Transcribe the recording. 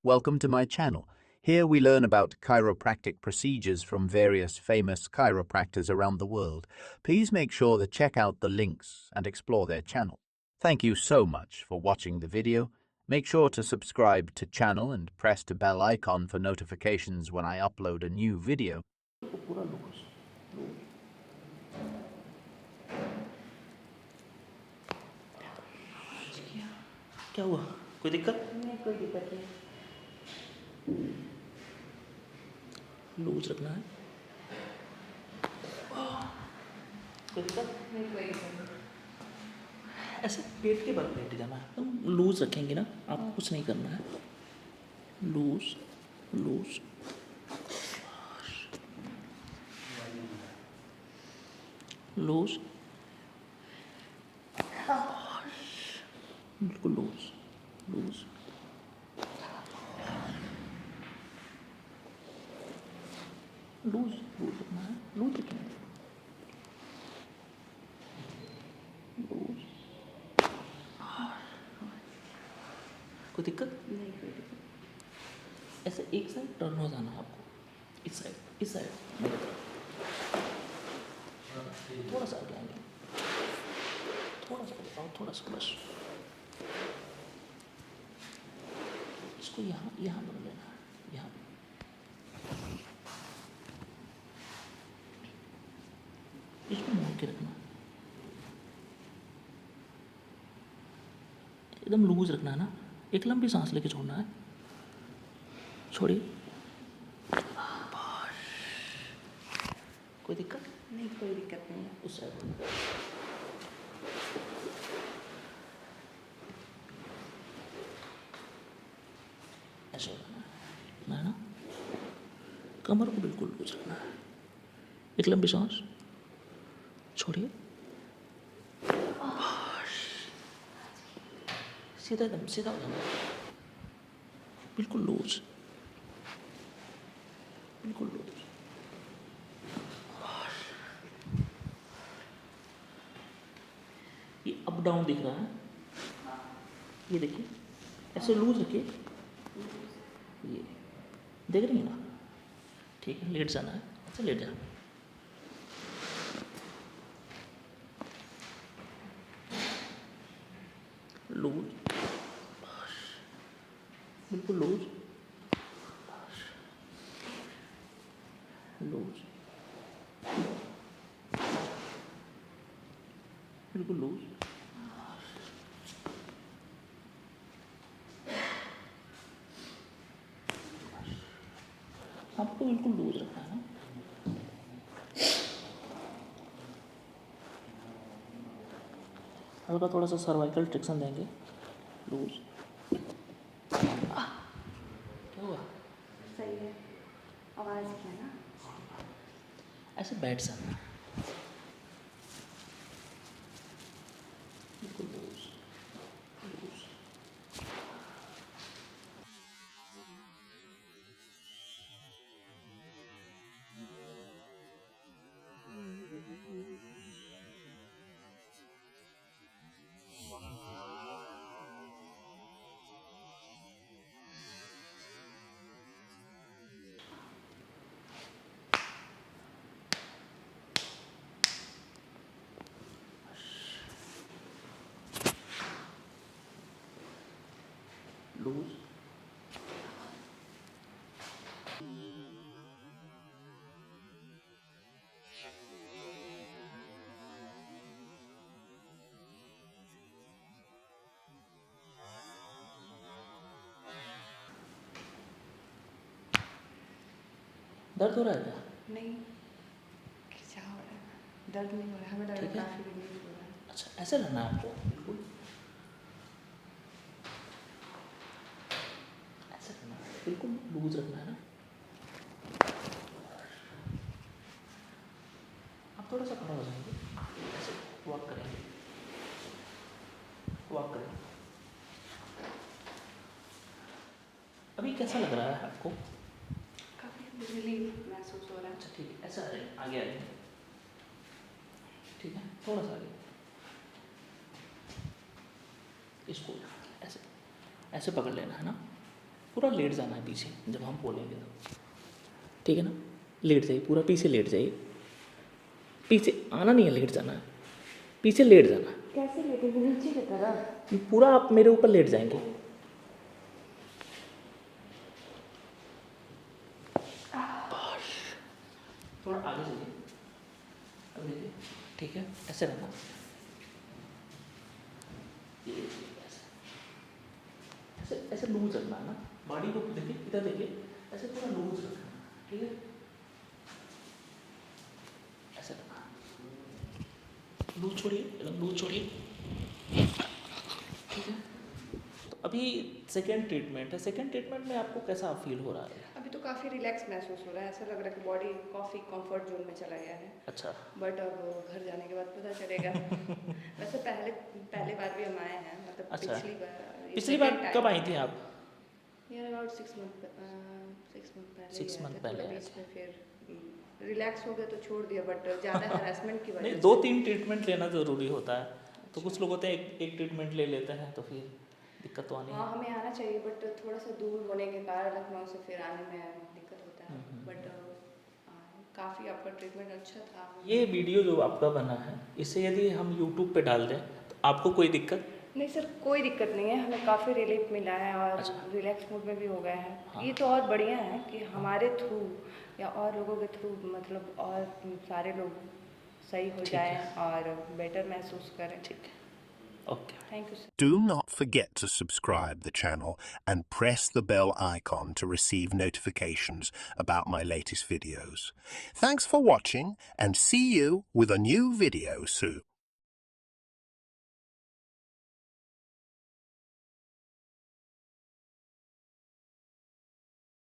Welcome to my channel. Here we learn about chiropractic procedures from various famous chiropractors around the world. Please make sure to check out the links and explore their channel. Thank you so much for watching the video. Make sure to subscribe to channel and press the bell icon for notifications when I upload a new video. पूरा loose क्या हुआ? कोई दिक्कत? नहीं, कोई दिक्कत नहीं। Loose रखना है। कोई दिक्कत? नहीं, कोई दिक्कत नहीं। ऐसे पेट के बल लेट जाना है, एकदम लूज रखेंगे ना, आपको कुछ नहीं करना है। लूज लूज लूज, बिल्कुल लूज लूज। लूज लूज रखना है, लूज रखेंगे। लूज। कोई दिक्कत? नहीं, कोई दिक्कत। ऐसे एक साइड टर्न हो जाना है आपको, इस साइड मेरे तरफ। थोड़ा सा आगे आएंगे, थोड़ा सा आगे आओ, थोड़ा सा बस। इसको यहाँ यहाँ बना लेना है, यहाँ। इसको मोड़ के रखना, एकदम लूज रखना है ना। एक लंबी सांस लेके छोड़ना है, छोड़िए। कोई दिक्कत? नहीं, कोई दिक्कत नहीं। उस साइड ऐसे रखना है ना, कमर को बिल्कुल लूज रखना है। एक लंबी सांस, छोड़िए। सीधा एकदम सीधा हो जाना, बिल्कुल लूज, बिल्कुल लूज। ये अप डाउन दिख रहा है, ये देखिए, ऐसे लूज रखिए। ये देख रही है ना? ठीक है, लेट जाना है, अच्छा लेट जा। लूज, बिल्कुल लूज लूज, बिल्कुल लूज। आपको बिल्कुल लूज रखना है ना। हल्का थोड़ा सा सर्वाइकल ट्रिक्शन देंगे, लूज। क्या हुआ? सही है। आवाज़ क्या ना? ऐसे बैठ जाना, बिल्कुल लूज लूज। लूज। दर्द हो रहा है क्या? नहीं, खिंचाव हो रहा है। दर्द नहीं हो रहा है, हमें दर्द ठीक है। काफ़ी रिलीफ हो रहा है। अच्छा, ऐसे रहना है आपको, बिल्कुल ऐसे रहना है, बिल्कुल लूज रखना है ना। आप थोड़ा सा खड़ा हो जाएंगे, ऐसे वॉक करेंगे, वॉक करेंगे। अभी कैसा लग रहा है आपको? काफ़ी रिलीफ महसूस हो रहा है। अच्छा ठीक है, ऐसा आगे आगे, ठीक है, थोड़ा सा आगे। इसको ऐसे ऐसे पकड़ लेना है ना, पूरा लेट जाना है पीछे जब हम बोलेंगे तो, ठीक है ना। लेट जाइए, पूरा पीछे लेट जाइए, पीछे आना नहीं है, लेट जाना है, पीछे लेट जाना है। कैसे लेटेंगे? नीचे की तरह? पूरा आप मेरे ऊपर लेट जाएंगे। बस थोड़ा आगे जाइए, आगे जाइए, ठीक है, ऐसे रहना, ये ऐसे ऐसे लूज रखना है ना, बॉडी को देखिए, इधर देखिए, ऐसे पूरा लूज रखना, ठीक है, ऐसे रखना, लूज छोड़िए, एकदम लूज छोड़िए, ठीक है। तो अभी सेकेंड ट्रीटमेंट है, सेकेंड ट्रीटमेंट में आपको कैसा फील हो रहा है? अभी तो काफ़ी रिलैक्स महसूस हो रहा है, ऐसा लग रहा है कि बॉडी काफ़ी कंफर्ट जोन में चला गया है। अच्छा, बट अब घर जाने के बाद पता चलेगा। वैसे पहले बार भी हम आए हैं, मतलब अच्छा। पिछली बार कब आई थी आप? यार अबाउट 6 मंथ पहले 6 मंथ पहले आए बीच में फिर रिलैक्स हो गया तो छोड़ दिया, बट ज़्यादा हरासमेंट की वजह नहीं, से 2-3 ट्रीटमेंट लेना ज़रूरी होता है। तो कुछ लोग होते हैं एक ट्रीटमेंट ले लेते हैं तो फिर दिक्कत तो आनी है। हाँ हमें आना चाहिए, बट थोड़ा सा दूर होने के कारण लखनऊ से फिर आने में दिक्कत होता है। बट काफ़ी आपका ट्रीटमेंट अच्छा था। ये वीडियो जो आपका बना है, इसे यदि हम यूट्यूब पे डाल दें तो आपको कोई दिक्कत? नहीं सर, कोई दिक्कत नहीं है, हमें काफ़ी रिलीफ मिला है और अच्छा। रिलैक्स मूड में भी हो गए हैं। हाँ। ये तो और बढ़िया है कि हमारे थ्रू या और लोगों के थ्रू मतलब और सारे लोग सही हो ठीक जाएं है। और बेटर महसूस करें। ठीक है, okay. Thank you sir. Do not forget to subscribe the channel and press the bell icon to receive notifications about my latest videos. Thanks for watching and see you with a new video soon.